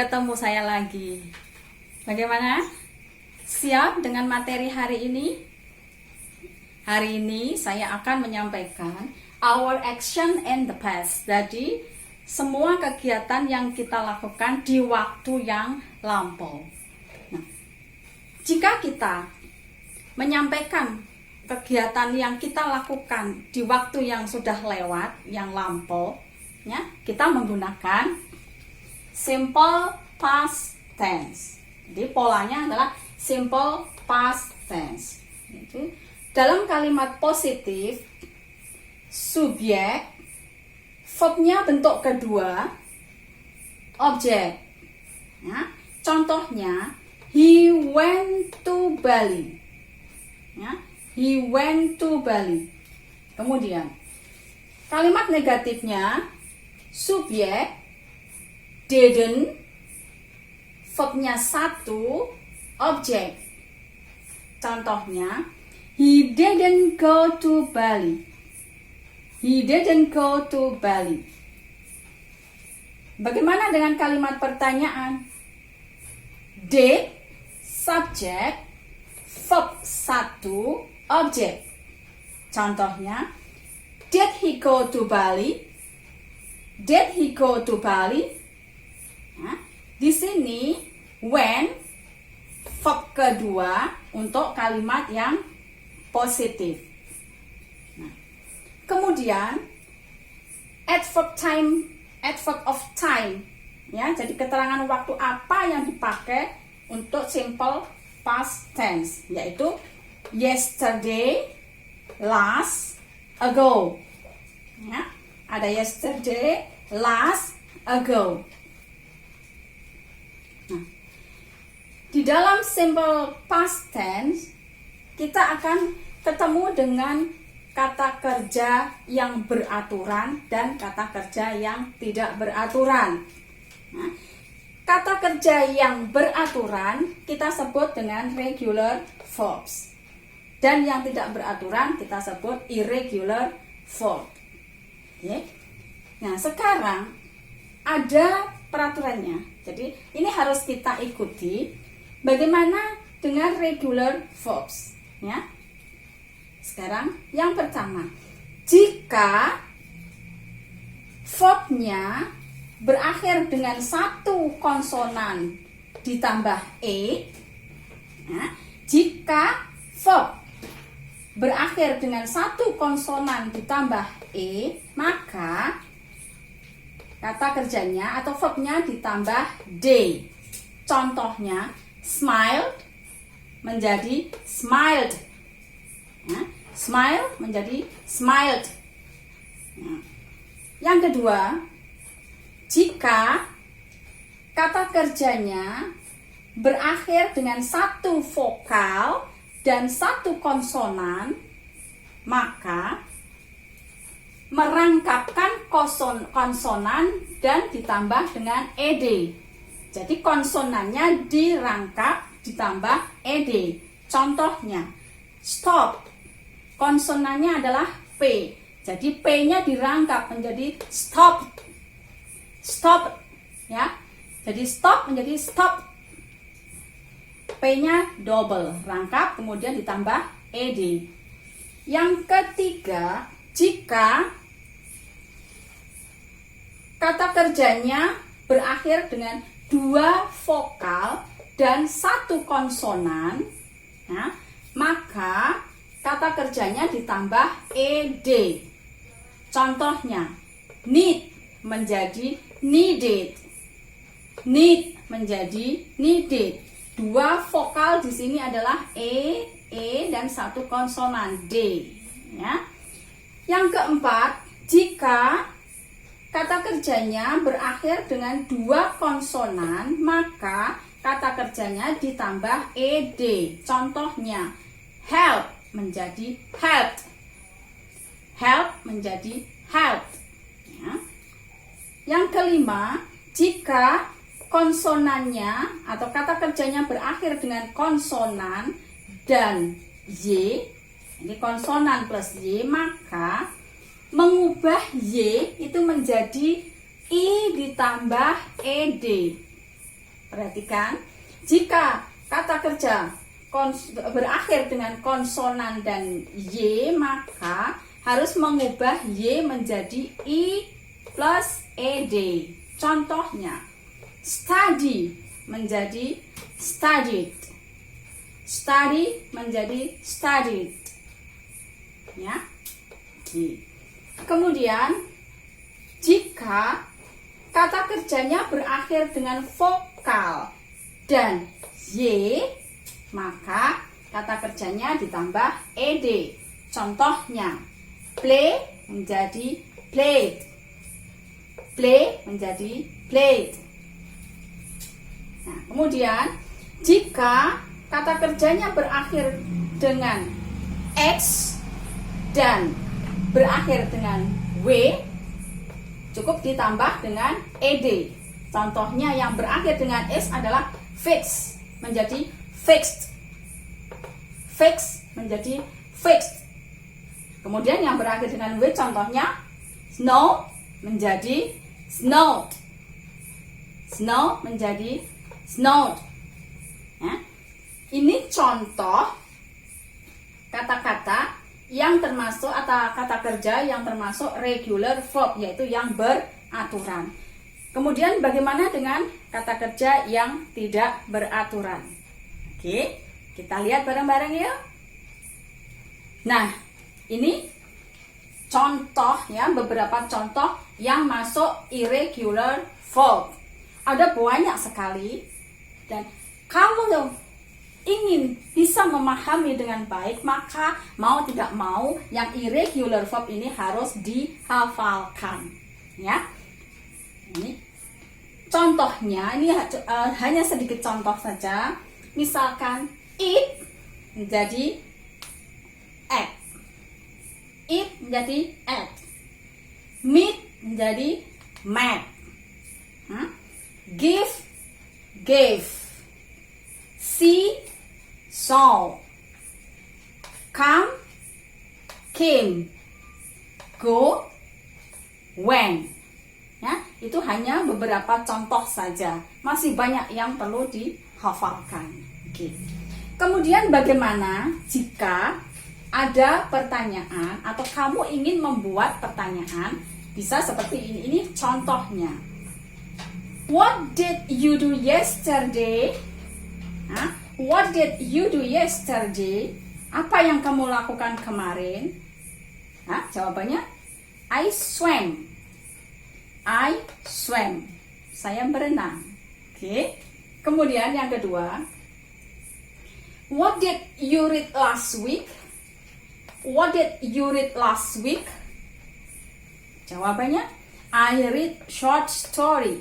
ketemu saya lagi. Bagaimana? Siap dengan materi hari ini? Hari ini saya akan menyampaikan our action in the past. Jadi, semua kegiatan yang kita lakukan di waktu yang lampau. Nah, jika kita menyampaikan kegiatan yang kita lakukan di waktu yang sudah lewat, yang lampau, ya, kita menggunakan simple past tense. Jadi polanya adalah simple past tense. Jadi, dalam kalimat positif, subjek, verbnya bentuk kedua, objek. Ya, contohnya, he went to Bali. Ya, he went to Bali. Kemudian, kalimat negatifnya, subjek, didn't, verbnya satu, objek. Contohnya, he didn't go to Bali. He didn't go to Bali. Bagaimana dengan kalimat pertanyaan? Did, subjek, verb satu, objek. Contohnya, did he go to Bali? Did he go to Bali? Nah, di sini when, verb kedua untuk kalimat yang positif. Nah, kemudian adverb of time, ya, jadi keterangan waktu apa yang dipakai untuk simple past tense, yaitu yesterday, last, ago. Ya, ada yesterday, last, ago. Nah, di dalam simple past tense kita akan ketemu dengan kata kerja yang beraturan dan kata kerja yang tidak beraturan. Nah, kata kerja yang beraturan kita sebut dengan regular verbs. Dan yang tidak beraturan kita sebut irregular verb. Oke. Nah, sekarang ada peraturannya. Jadi ini harus kita ikuti. Bagaimana dengan regular verbs? Ya. Sekarang yang pertama, jika verbnya berakhir dengan satu konsonan ditambah e, ya, jika verb berakhir dengan satu konsonan ditambah e, maka kata kerjanya atau verbnya ditambah d. Contohnya, smiled menjadi smiled. Ya, smile menjadi smiled. Ya. Yang kedua, jika kata kerjanya berakhir dengan satu vokal dan satu konsonan, maka merangkapkan konsonan dan ditambah dengan ed. Jadi konsonannya dirangkap ditambah ed. Contohnya, stop, konsonannya adalah p. Jadi p-nya dirangkap menjadi stop. Stop, ya. Jadi stop menjadi stop. P-nya double, rangkap kemudian ditambah ed. Yang ketiga, jika kata kerjanya berakhir dengan dua vokal dan satu konsonan, ya, maka kata kerjanya ditambah ed. Contohnya, need menjadi needed. Need menjadi needed. Dua vokal di sini adalah e dan satu konsonan d. Ya. Yang keempat, jika kata kerjanya berakhir dengan dua konsonan, maka kata kerjanya ditambah ed. Contohnya, help menjadi helped. Help menjadi helped. Ya. Yang kelima, jika konsonannya atau kata kerjanya berakhir dengan konsonan dan y, ini konsonan plus y, maka mengubah y itu menjadi i ditambah ed. Perhatikan, jika kata kerja berakhir dengan konsonan dan y, maka harus mengubah y menjadi i plus ed. Contohnya, study menjadi studied, study menjadi studied, ya. Kemudian jika kata kerjanya berakhir dengan vokal dan y, maka kata kerjanya ditambah ed. Contohnya, play menjadi played, play menjadi played. Nah, kemudian jika kata kerjanya berakhir dengan x dan berakhir dengan w, cukup ditambah dengan ed. Contohnya yang berakhir dengan s adalah fix menjadi fixed, fix menjadi fixed. Kemudian yang berakhir dengan w, contohnya snow menjadi snowed, snow menjadi snowed. Ya. Ini contoh kata-kata yang termasuk atau kata kerja yang termasuk regular verb, yaitu yang beraturan. Kemudian bagaimana dengan kata kerja yang tidak beraturan? Oke, kita lihat bareng-bareng ya. Nah, ini contoh ya, beberapa contoh yang masuk irregular verb. Ada banyak sekali, dan kalau ingin bisa memahami dengan baik, maka mau tidak mau yang irregular verb ini harus dihafalkan, ya. Ini contohnya, ini hanya sedikit contoh saja. Misalkan eat menjadi ate, eat menjadi ate, meet menjadi met, give gave, see saw, come came, go went. Ya, itu hanya beberapa contoh saja. Masih banyak yang perlu dihafalkan. Oke. Kemudian bagaimana jika ada pertanyaan atau kamu ingin membuat pertanyaan? Bisa seperti ini. Ini contohnya. What did you do yesterday? What did you do yesterday? Apa yang kamu lakukan kemarin? Jawabannya I swam. I swam. Saya berenang. Oke. Kemudian yang kedua, what did you read last week? What did you read last week? Jawabannya I read short story.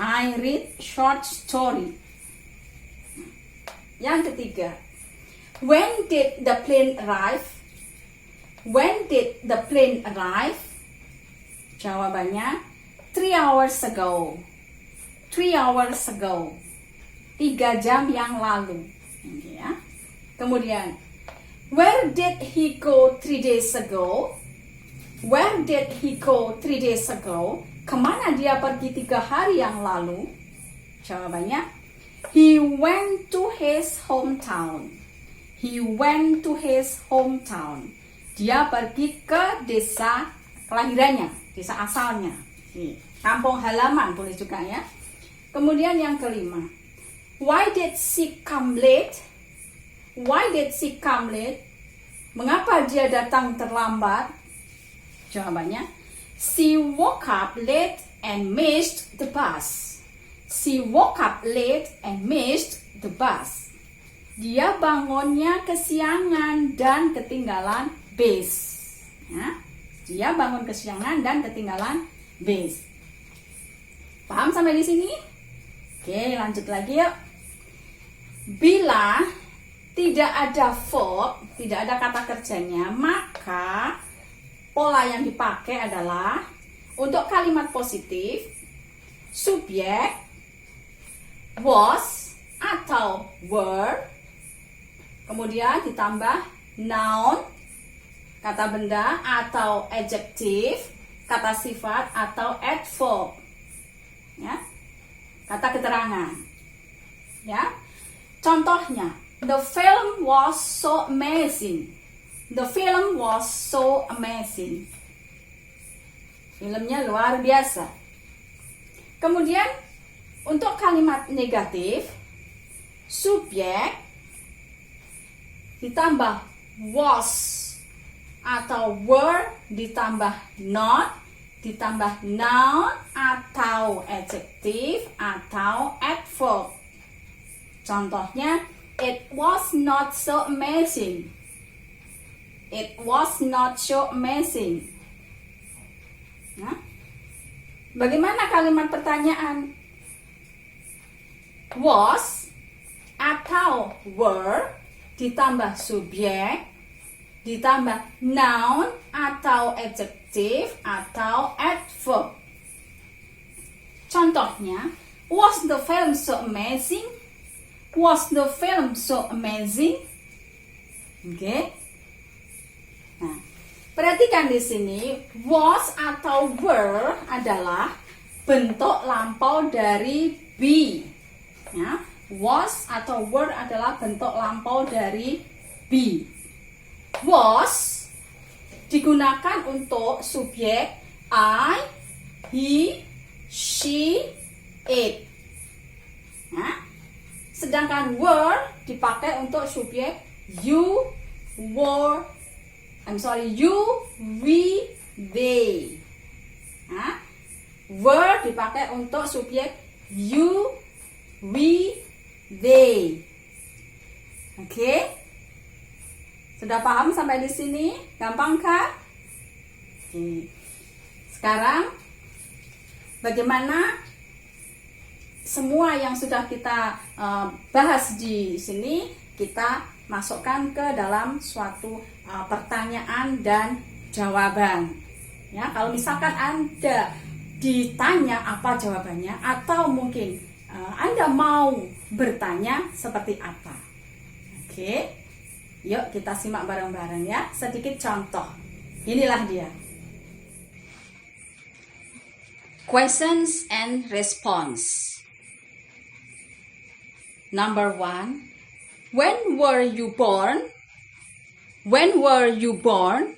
I read short story. Yang ketiga, when did the plane arrive? When did the plane arrive? Jawabannya 3 hours ago. 3 hours ago. 3 jam yang lalu. Ya. Kemudian, where did he go 3 days ago? Where did he go 3 days ago? Kemana dia pergi 3 hari yang lalu? Jawabannya, he went to his hometown. He went to his hometown. Dia pergi ke desa kelahirannya, desa asalnya. Kampung halaman boleh juga ya. Kemudian yang kelima, why did she come late? Why did she come late? Mengapa dia datang terlambat? Jawabannya, she woke up late and missed the bus. She woke up late and missed the bus. Dia bangunnya kesiangan dan ketinggalan bis. Ya. Dia bangun kesiangan dan ketinggalan bis. Paham sampai di sini? Oke, lanjut lagi yuk. Bila tidak ada verb, tidak ada kata kerjanya, maka pola yang dipakai adalah untuk kalimat positif, subjek, was atau were, kemudian ditambah noun, kata benda atau adjektif, kata sifat atau adverb, ya, kata keterangan. Ya. Contohnya, the film was so amazing. The film was so amazing. Filmnya luar biasa. Kemudian untuk kalimat negatif, subjek ditambah was atau were ditambah not ditambah noun atau adjective atau adverb. Contohnya, it was not so amazing. It was not so amazing. Nah, bagaimana kalimat pertanyaan? Was atau were ditambah subjek ditambah noun atau adjective atau adverb. Contohnya, was the film so amazing? Was the film so amazing? Oke. Nah, perhatikan di sini, was atau were adalah bentuk lampau dari be. Ya, was atau were adalah bentuk lampau dari be. Was digunakan untuk subjek I, he, she, it. Nah, sedangkan were dipakai untuk subjek you, you, we, they. Nah, were dipakai untuk subjek you, we, they. Oke? Sudah paham sampai di sini? Gampang kan? Oke. Sekarang bagaimana semua yang sudah kita bahas di sini kita masukkan ke dalam suatu pertanyaan dan jawaban. Ya, kalau misalkan Anda ditanya apa jawabannya atau mungkin Anda mau bertanya seperti apa. Oke. Yuk kita simak bareng-bareng ya. Sedikit contoh. Inilah dia. Questions and response. Number 1. When were you born? When were you born?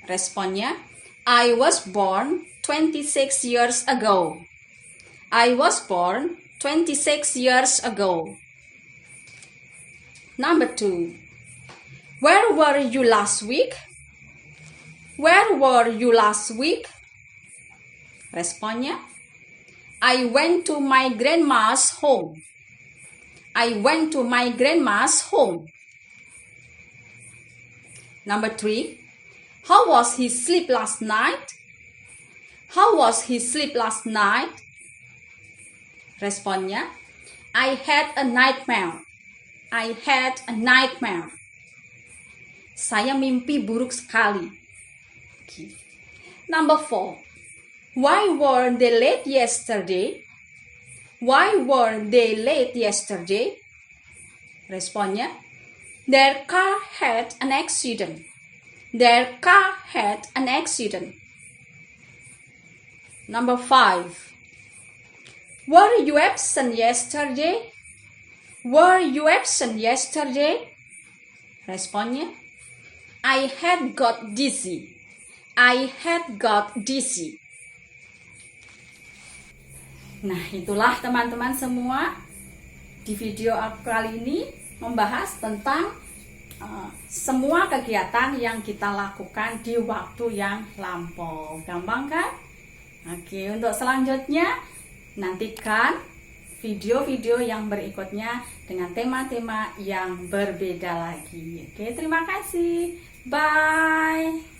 Responnya, I was born 26 years ago. I was born 26 years ago. Number 2. Where were you last week? Where were you last week? Responnya, I went to my grandma's home. I went to my grandma's home. Number 3. How was his sleep last night? How was his sleep last night? Responnya, I had a nightmare. I had a nightmare. Saya mimpi buruk sekali. Okay. Number 4. Why were they late yesterday? Why were they late yesterday? Responnya, their car had an accident. Their car had an accident. Number 5. Were you absent yesterday? Were you absent yesterday? Responnya, I had got dizzy. I had got dizzy. Nah, itulah teman-teman semua. Di video aku kali ini membahas tentang semua kegiatan yang kita lakukan di waktu yang lampau. Gampang kan? Oke, untuk selanjutnya nantikan video-video yang berikutnya dengan tema-tema yang berbeda lagi. Oke, terima kasih. Bye.